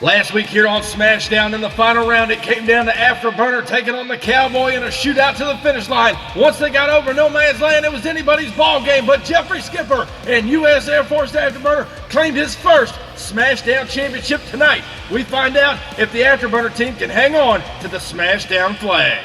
Last week here on SmashDown in the final round, it came down to Afterburner taking on the Cowboy in a shootout to the finish line. Once they got over no man's land, it was anybody's ball game, but Jeffrey Skipper and U.S. Air Force Afterburner claimed his first SmashDown championship tonight. We find out if the Afterburner team can hang on to the SmashDown flag.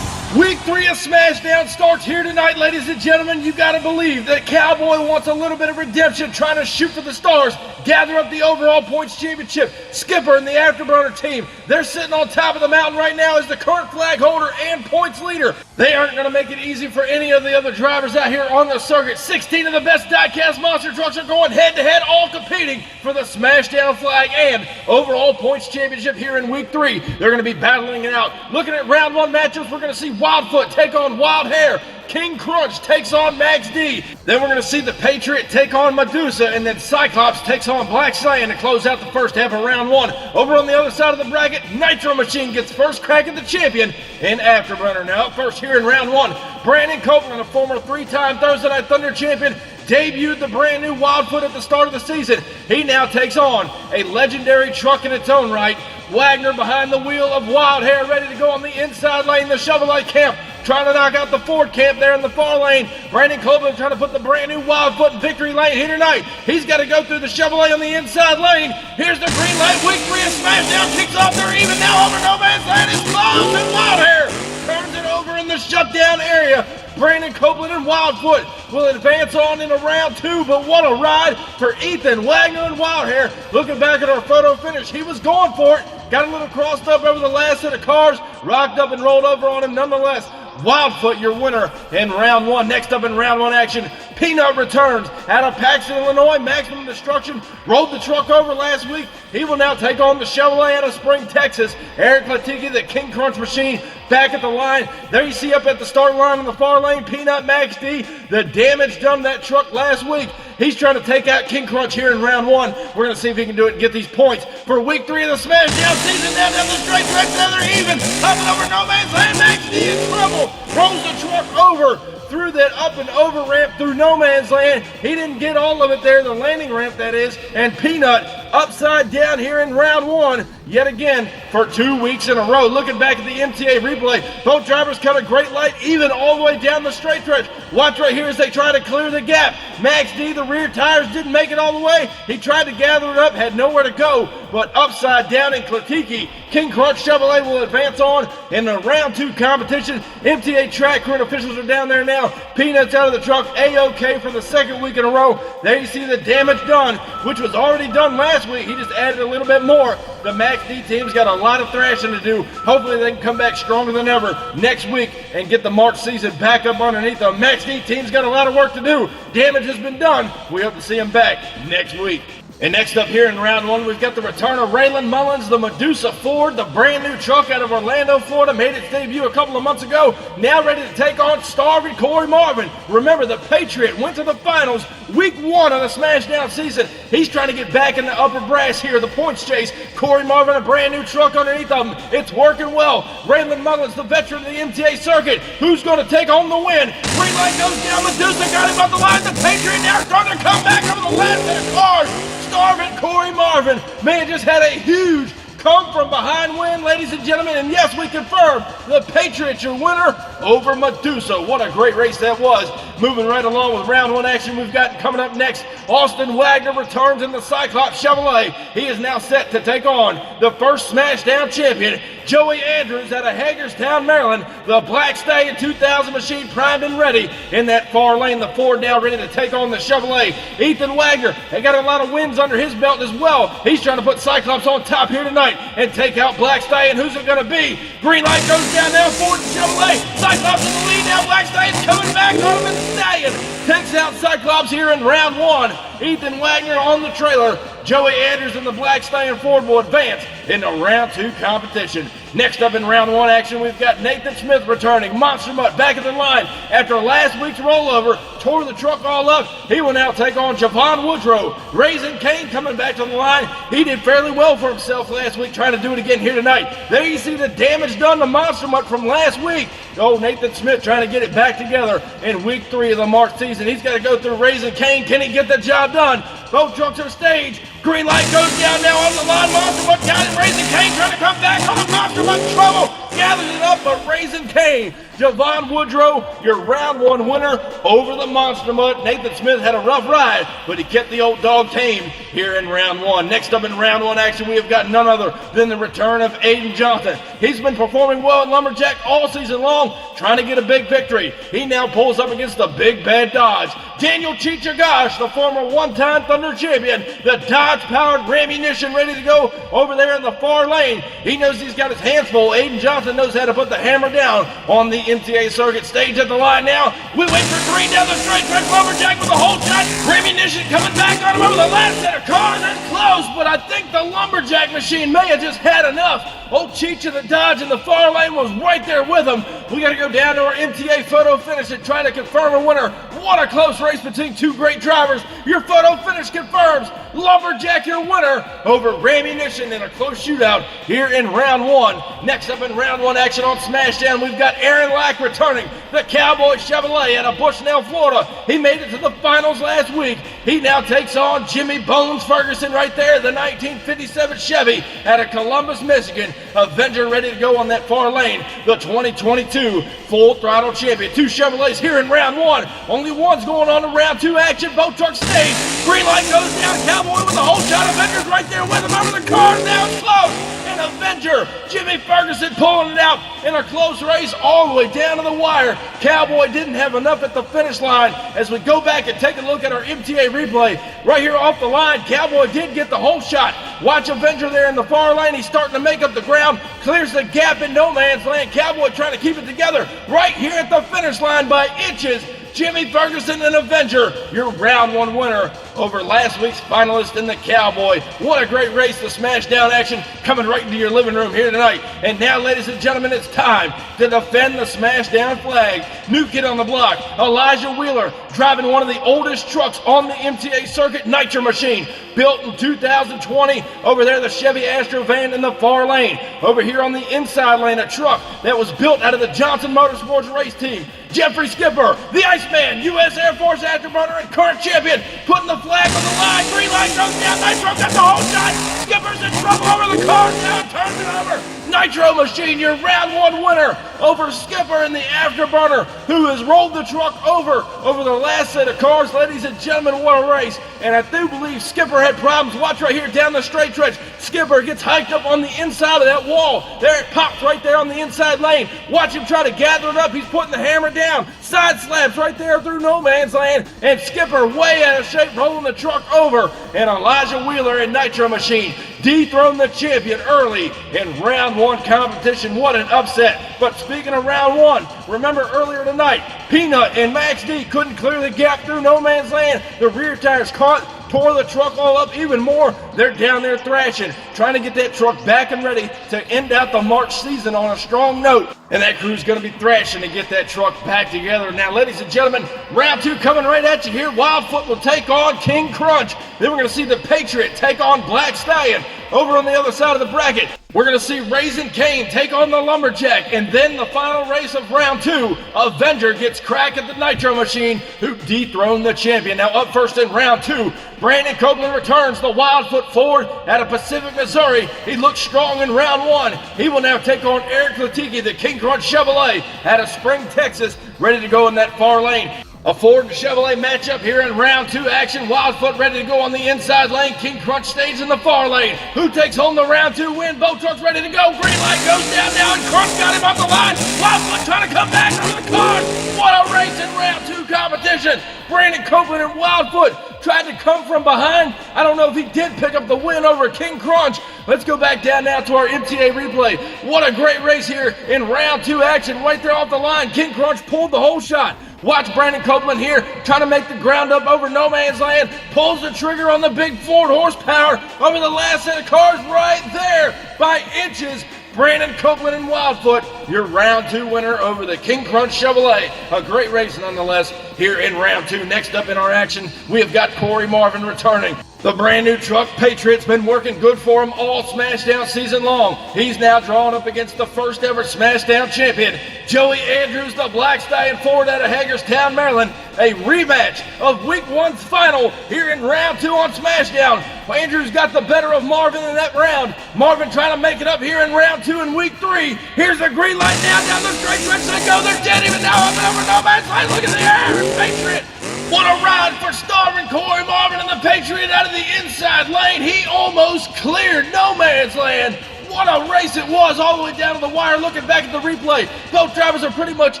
Week 3 of SmashDown starts here tonight, ladies and gentlemen. You gotta believe that Cowboy wants a little bit of redemption, trying to shoot for the stars, gather up the overall points championship. Skipper and the Afterburner team, they're sitting on top of the mountain right now as the current flag holder and points leader. They aren't gonna make it easy for any of the other drivers out here on the circuit. 16 of the best Diecast monster trucks are going head to head, all competing for the SmashDown flag and overall points championship here in week 3. They're gonna be battling it out. Looking at round 1 matchups, we're gonna see Wildfoot take on Wild Hair. King Crunch takes on Max D. Then we're going to see the Patriot take on Medusa, and then Cyclops takes on Black Stallion to close out the first half of round 1. Over on the other side of the bracket, Nitro Machine gets first crack at the champion in Afterburner. Now up first here in round 1, Brandon Copeland, a former 3-time Thursday Night Thunder champion, debuted the brand new Wildfoot at the start of the season. He now takes on a legendary truck in its own right. Wagner behind the wheel of Wild Hair, ready to go on the inside lane. The Chevrolet camp trying to knock out the Ford camp there in the far lane. Brandon Copeland trying to put the brand new Wildfoot in victory lane here tonight. He's got to go through the Chevrolet on the inside lane. Here's the green light. Week 3 of SmashDown kicks off. They're even now over no man's land. It's Bob and Wild Hair turns it over in the shutdown area. Brandon Copeland and Wildfoot will advance on into round 2, but what a ride for Ethan, Wagner, and Wild Hair. Looking back at our photo finish, he was going for it. Got a little crossed up over the last set of cars, rocked up and rolled over on him nonetheless. Wildfoot, your winner in round 1. Next up in round 1 action, Peanut returns out of Paxton, Illinois. Maximum Destruction rolled the truck over last week. He will now take on the Chevrolet out of Spring, Texas. Eric Latiki, the King Crunch machine, back at the line. There you see up at the start line in the far lane, Peanut Max D. The damage done to that truck last week. He's trying to take out King Crunch here in round 1. We're going to see if he can do it and get these points for week 3 of the SmashDown season. Down the straight stretch, now they're even. Hopping over no man's land. Max D in trouble. Rolls the truck over through that up and over ramp through no man's land. He didn't get all of it there, the landing ramp that is. And Peanut upside down here in round 1 yet again for 2 weeks in a row. Looking back at the MTA replay, both drivers cut a great light even all the way down the straight stretch. Watch right here as they try to clear the gap. Max D, the rear tires didn't make it all the way. He tried to gather it up, had nowhere to go, but upside down in Klatiki, King Crunch Chevrolet will advance on in the round 2 competition. MTA track crew and officials are down there now. Peanuts out of the truck, A-OK for the 2nd week in a row. There you see the damage done, which was already done last week. He just added a little bit more. The Max D team's got a lot of thrashing to do. Hopefully they can come back stronger than ever next week and get the March season back up underneath them. Max D team's got a lot of work to do. Damage has been done. We hope to see him back next week. And next up here in round 1, we've got the return of Raylan Mullins, the Medusa Ford, the brand new truck out of Orlando, Florida, made its debut a couple of months ago. Now ready to take on starving Corey Marvin. Remember, the Patriot went to the finals week 1 of the SmashDown season. He's trying to get back in the upper brass here, the points chase. Corey Marvin, a brand new truck underneath of him. It's working well. Raylan Mullins, the veteran of the MTA circuit. Who's going to take home the win? Green light goes down. Medusa got him up the line. The Patriot now starting to come back over the last set of cars. Starving Corey Marvin, man, just had a huge come from behind win, ladies and gentlemen, and yes, we confirm the Patriot your winner over Medusa. What a great race that was. Moving right along with round 1 action, we've got coming up next, Austin Wagner returns in the Cyclops Chevrolet. He is now set to take on the first SmashDown champion, Joey Andrews out of Hagerstown, Maryland. The Black Stallion 2000 machine primed and ready in that far lane. The Ford now ready to take on the Chevrolet. Ethan Wagner, they got a lot of wins under his belt as well. He's trying to put Cyclops on top here tonight and take out Black Stallion. Who's it going to be? Green light goes down now. Ford and Chevrolet. Cyclops in the lead now. Black Stallion's coming back on him, and Stallion takes out Cyclops here in round one. Ethan Wagner on the trailer. Joey Andrews and the Black Stallion Ford will advance into round two competition. Next up in round one action, we've got Nathan Smith returning. Monster Mutt back at the line after last week's rollover. Tore the truck all up. He will now take on Javon Woodrow. Raising Kane coming back to the line. He did fairly well for himself last week, trying to do it again here tonight. There you see the damage done to Monster Mutt from last week. Oh, Nathan Smith trying to get it back together in week 3 of the March season. He's got to go through Raising Kane. Can he get the job done? Both trucks are staged. Green light goes down now on the line. Monster Mutt got it. Raising Kane trying to come back on Monster Mutt. Trouble. Gathers it up, but Raising Kane. Javon Woodrow, your round one winner over the Monster Mutt. Nathan Smith had a rough ride, but he kept the old dog tame here in round one. Next up in round one action, we have got none other than the return of Aiden Johnson. He's been performing well at Lumberjack all season long, trying to get a big victory. He now pulls up against the big bad Dodge. Daniel Chichagash, the former one-time Thunder champion, the Dodge-powered Rammunition ready to go over there in the far lane. He knows he's got his hands full. Aiden Johnson knows how to put the hammer down on the MTA circuit. Stage at the line now. We wait for Green down the straight stretch. Lumberjack with a whole shot. Rammunition coming back on him over the last set of cars. That's close, but I think the Lumberjack machine may have just had enough. Old Cheech of the Dodge in the far lane was right there with him. We got to go down to our MTA photo finish and try to confirm a winner. What a close race between two great drivers. Your photo finish confirms Lumberjack your winner over Rammunition in a close shootout here in round one. Next up in round one action on SmashDown, we've got Aaron Lack returning the Cowboy Chevrolet out of Bushnell, Florida. He made it to the finals last week. He now takes on Jimmy Bones Ferguson right there, the 1957 Chevy out of Columbus, Michigan. Avenger ready to go on that far lane. The 2022 Full Throttle Champion. Two Chevrolets here in round one. Only one's going on to round two action. Both trucks staged. Green light goes down. Cowboy with the whole shot. Avenger's right there with him over the cars. Now it's close. And Avenger, Jimmy Ferguson pulling it out in a close race all the way down to the wire. Cowboy didn't have enough at the finish line. As we go back and take a look at our MTA replay, right here off the line, Cowboy did get the whole shot. Watch Avenger there in the far lane. He's starting to make up the ground. Clears the gap in no man's land. Cowboy trying to keep it together right here at the finish line by inches. Jimmy Ferguson and Avenger, your round one winner over last week's finalist in the Cowboy. What a great race, the SmashDown action coming right into your living room here tonight. And now, ladies and gentlemen, it's time to defend the SmashDown flag. New kid on the block, Elijah Wheeler, driving one of the oldest trucks on the MTA circuit, Nitro Machine, built in 2020. Over there, the Chevy Astro van in the far lane. Over here on the inside lane, a truck that was built out of the Johnson Motorsports race team. Jeffrey Skipper, the Iceman, U.S. Air Force Afterburner and current champion, putting the flag on the line. Green light goes down. Nitro got the whole shot. Skipper's in trouble over the cars now. Turns it over. Nitro Machine, your round one winner over Skipper in the Afterburner, who has rolled the truck over the last set of cars. Ladies and gentlemen, what a race. And I do believe Skipper had problems. Watch right here down the straight stretch. Skipper gets hiked up on the inside of that wall. There it pops right there on the inside lane. Watch him try to gather it up. He's putting the hammer down. Side slabs right there through no man's land. And Skipper way out of shape, rolling the truck over. And Elijah Wheeler and Nitro Machine dethroned the champion early in round one competition. What an upset. But speaking of round one, remember earlier tonight, Peanut and Max D couldn't clear the gap through no man's land. The rear tires caught, tore the truck all up even more. They're down there thrashing, trying to get that truck back and ready to end out the March season on a strong note. And that crew's going to be thrashing to get that truck back together. Now, ladies and gentlemen, round two coming right at you here. Wildfoot will take on King Crunch. Then we're going to see the Patriot take on Black Stallion. Over on the other side of the bracket, we're going to see Raising Kane take on the Lumberjack. And then the final race of round two, Avenger gets crack at the Nitro Machine, who dethroned the champion. Now up first in round two, Brandon Copeland returns the Wildfoot Ford out of Pacific, Missouri. He looks strong in round one. He will now take on Eric Latiki, the King Crunch Chevrolet out of Spring, Texas, ready to go in that far lane. A Ford and Chevrolet matchup here in round 2 action. Wildfoot ready to go on the inside lane. King Crunch stays in the far lane. Who takes home the round 2 win? Boat Truck's ready to go. Green light goes down now, and Crunch got him off the line. Wildfoot trying to come back through the cars. What a race in round 2 competition. Brandon Copeland and Wildfoot tried to come from behind. I don't know if he did pick up the win over King Crunch. Let's go back down now to our MTA replay. What a great race here in round 2 action. Right there off the line, King Crunch pulled the whole shot. Watch Brandon Copeland here trying to make the ground up over no man's land. Pulls the trigger on the big Ford horsepower over the last set of cars right there by inches. Brandon Copeland and Wildfoot, your round 2 winner over the King Crunch Chevrolet. A great race nonetheless here in round 2. Next up in our action, we have got Corey Marvin returning. The brand new truck, Patriot's been working good for him all SmashDown season long. He's now drawn up against the first ever SmashDown champion, Joey Andrews, the Black Stallion Ford out of Hagerstown, Maryland. A rematch of week 1's final here in round 2 on SmashDown. Andrews got the better of Marvin in that round. Marvin trying to make it up here in round 2 in week 3. Here's the green light now, down the straight stretch they go. They're dead even now up and over no man's land. Look at the air, Patriot. What a ride for starving Corey Marvin and the Patriot out of the inside lane. He almost cleared no man's land. What a race it was all the way down to the wire. Looking back at the replay, both drivers are pretty much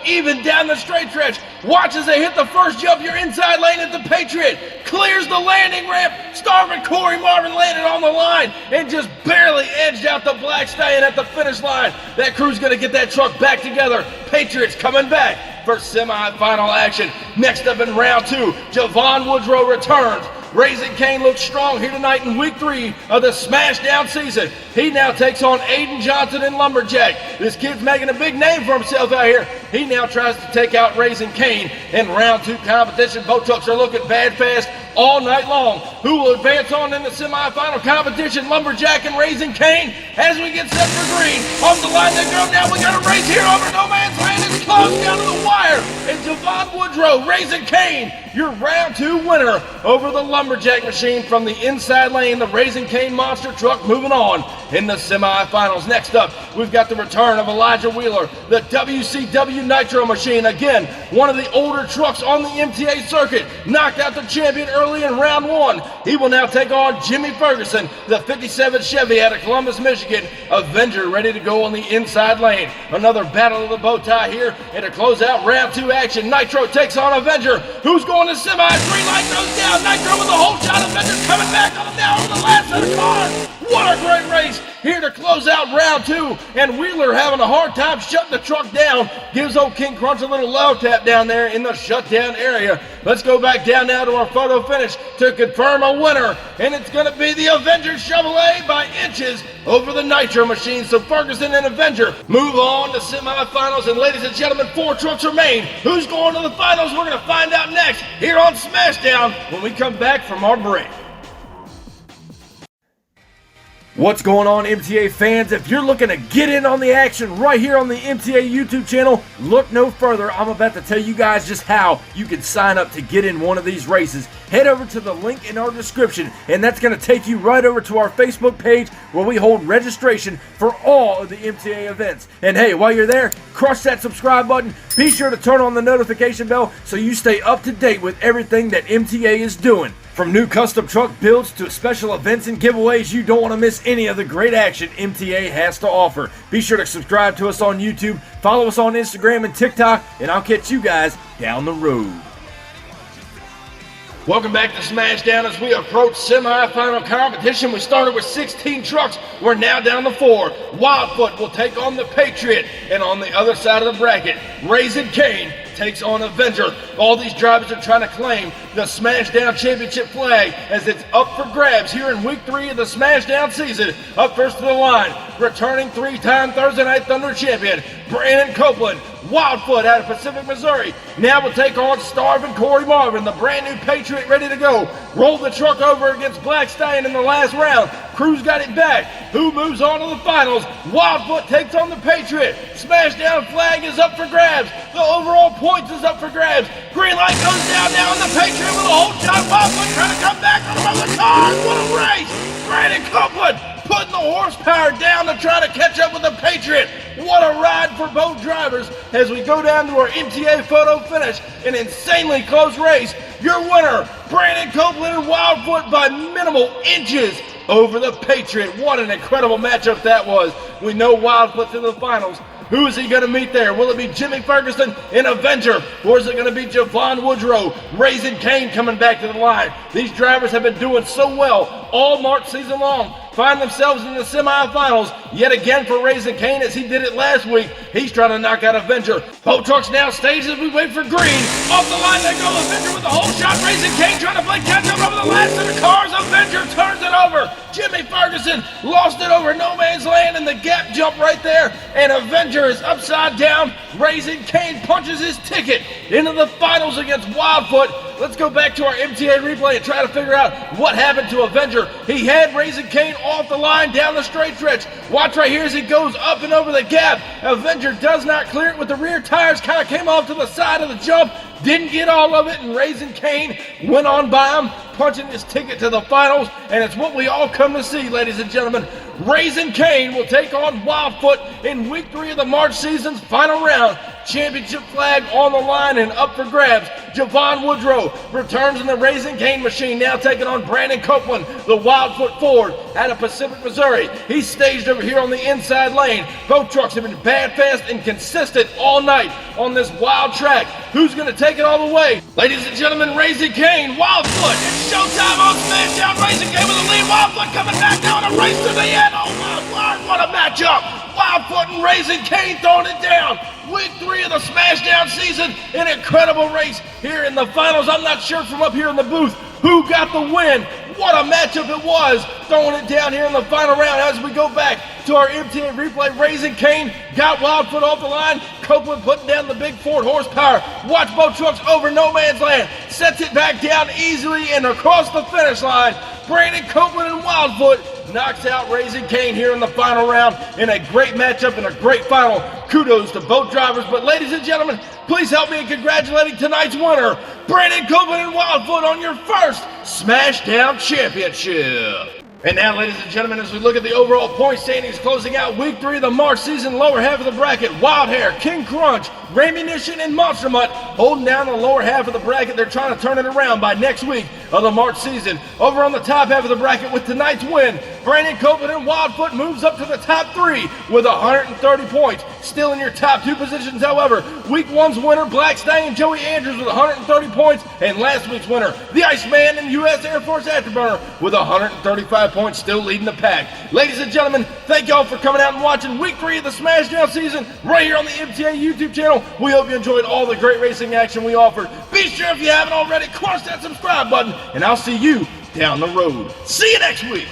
even down the straight stretch. Watch as they hit the first jump. Your inside lane at the Patriot clears the landing ramp. Starving Corey Marvin landed on the line and just barely edged out the Black Stallion at the finish line. That crew's going to get that truck back together. Patriots coming back for semi-final action. Next up in round 2, Javon Woodrow returns. Raising Cane looks strong here tonight in week 3 of the SmashDown season. He now takes on Aiden Johnson in Lumberjack. This kid's making a big name for himself out here. He now tries to take out Raising Cane in round 2 competition. Both trucks are looking bad fast all night long. Who will advance on in the semifinal competition? Lumberjack and Raising Cane as we get set for green. Off the line they go now. We got a race here over no man's land. It's close down to the wire. And Javon Woodrow, Raising Cane, your round 2 winner over the Lumberjack machine from the inside lane. The Raising Cane monster truck moving on in the semifinals. Next up, we've got the return of Elijah Wheeler, the WCW Nitro machine. Again, one of the older trucks on the MTA circuit. Knocked out the champion early in round 1. He will now take on Jimmy Ferguson, the 57 Chevy out of Columbus, Michigan. Avenger ready to go on the inside lane. Another battle of the bow tie here and to close out round 2 action. Nitro takes on Avenger. Who's going to semi? Green light goes down. Nitro with a whole shot. Avenger's coming back on him now over the last set of cars. What a great race here to close out round 2. And Wheeler having a hard time shutting the truck down. Gives old King Crunch a little love tap down there in the shutdown area. Let's go back down now to our photo finish to confirm a winner. And it's going to be the Avenger Chevrolet by inches over the Nitro machine. So Ferguson and Avenger move on to semifinals. And ladies and gentlemen, 4 trucks remain. Who's going to the finals? We're going to find out next here on SmashDown when we come back from our break. What's going on, MTA fans? If you're looking to get in on the action right here on the MTA YouTube channel, look no further. I'm about to tell you guys just how you can sign up to get in one of these races. Head over to the link in our description, and that's going to take you right over to our Facebook page where we hold registration for all of the MTA events. And hey, while you're there, crush that subscribe button. Be sure to turn on the notification bell so you stay up to date with everything that MTA is doing. From new custom truck builds to special events and giveaways, you don't want to miss any of the great action MTA has to offer. Be sure to subscribe to us on YouTube, follow us on Instagram and TikTok, and I'll catch you guys down the road. Welcome back to SmashDown as we approach semi-final competition. We started with 16 trucks. We're now down to 4. Wildfoot will take on the Patriot, and on the other side of the bracket, Raising Cane takes on Avenger. All these drivers are trying to claim the SmashDown Championship flag as it's up for grabs here in week 3 of the SmashDown season. Up first to the line, returning 3-time Thursday Night Thunder champion, Brandon Copeland. Wildfoot out of Pacific, Missouri. Now will take on starving Corey Marvin, the brand new Patriot ready to go. Rolled the truck over against Black Stallion in the last round. Cruz got it back. Who moves on to the finals? Wildfoot takes on the Patriot. SmashDown flag is up for grabs. The overall points is up for grabs. Green light goes down now and the Patriot with a whole shot. Wildfoot trying to come back on the car. What a race! Brandon Copeland putting the horsepower down to try to catch up with the Patriot. What a ride for both drivers as we go down to our MTA photo finish. An insanely close race. Your winner, Brandon Copeland and Wildfoot by minimal inches over the Patriot. What an incredible matchup that was. We know Wildfoot's in the finals. Who is he going to meet there? Will it be Jimmy Ferguson in Avenger? Or is it going to be Javon Woodrow, Raising Cane coming back to the line? These drivers have been doing so well all March season long. Find themselves in the semifinals yet again for Raising Cane as he did it last week. He's trying to knock out Avenger. Boat trucks now staged as we wait for green. Off the line they go. Avenger with the whole shot. Raising Cane trying to play catch up over the last of the cars. Avenger turns it over. Jimmy Ferguson lost it over no man's land and the gap jump right there. And Avenger is upside down. Raising Cane punches his ticket into the finals against Wildfoot. Let's go back to our MTA replay and try to figure out what happened to Avenger. He had Raising Cane off the line down the straight stretch. Watch right here as he goes up and over the gap. Avenger does not clear it with the rear tires. Kind of came off to the side of the jump. Didn't get all of it, and Raising Cane went on by him, punching his ticket to the finals, and it's what we all come to see, ladies and gentlemen. Raising Cane will take on Wildfoot in week 3 of the March season's final round. Championship flag on the line and up for grabs. Javon Woodrow returns in the Raising Cane machine, now taking on Brandon Copeland, the Wildfoot Ford out of Pacific, Missouri. He's staged over here on the inside lane. Both trucks have been bad, fast, and consistent all night on this wild track. Who's going to take it all the way? Ladies and gentlemen, Raising Cane, Wildfoot. It's showtime on SmashDown. Raising Cane with the lead. Wildfoot coming back down a race to the end. Oh my Lord, what a matchup. Wildfoot and Raising Cane throwing it down. Week 3 of the SmashDown season. An incredible race here in the finals. I'm not sure from up here in the booth who got the win. What a matchup it was. Throwing it down here in the final round as we go back to our MTA replay. Raising Cane got Wildfoot off the line. Copeland putting down the big Ford horsepower. Watch both trucks over no man's land. Sets it back down easily and across the finish line. Brandon Copeland and Wildfoot knocks out Raising Cane here in the final round in a great matchup and a great final. Kudos to both drivers. But ladies and gentlemen, please help me in congratulating tonight's winner, Brandon Copeland and Wildfoot, on your first SmashDown championship. And now, ladies and gentlemen, as we look at the overall point standings closing out week 3 of the March season, lower half of the bracket, Wild Hair, King Crunch, Rammunition, and Monster Mutt holding down the lower half of the bracket. They're trying to turn it around by next week of the March season. Over on the top half of the bracket with tonight's win, Brandon Copeland and Wildfoot moves up to the top 3 with 130 points. Still in your top 2 positions, however, week 1's winner, Black Stallion Joey Andrews with 130 points, and last week's winner, the Iceman and U.S. Air Force Afterburner with 135 points, still leading the pack. Ladies and gentlemen, thank y'all for coming out and watching week 3 of the SmashDown season right here on the MTA YouTube channel. We hope you enjoyed all the great racing action we offered. Be sure, if you haven't already, crush that subscribe button, and I'll see you down the road. See you next week.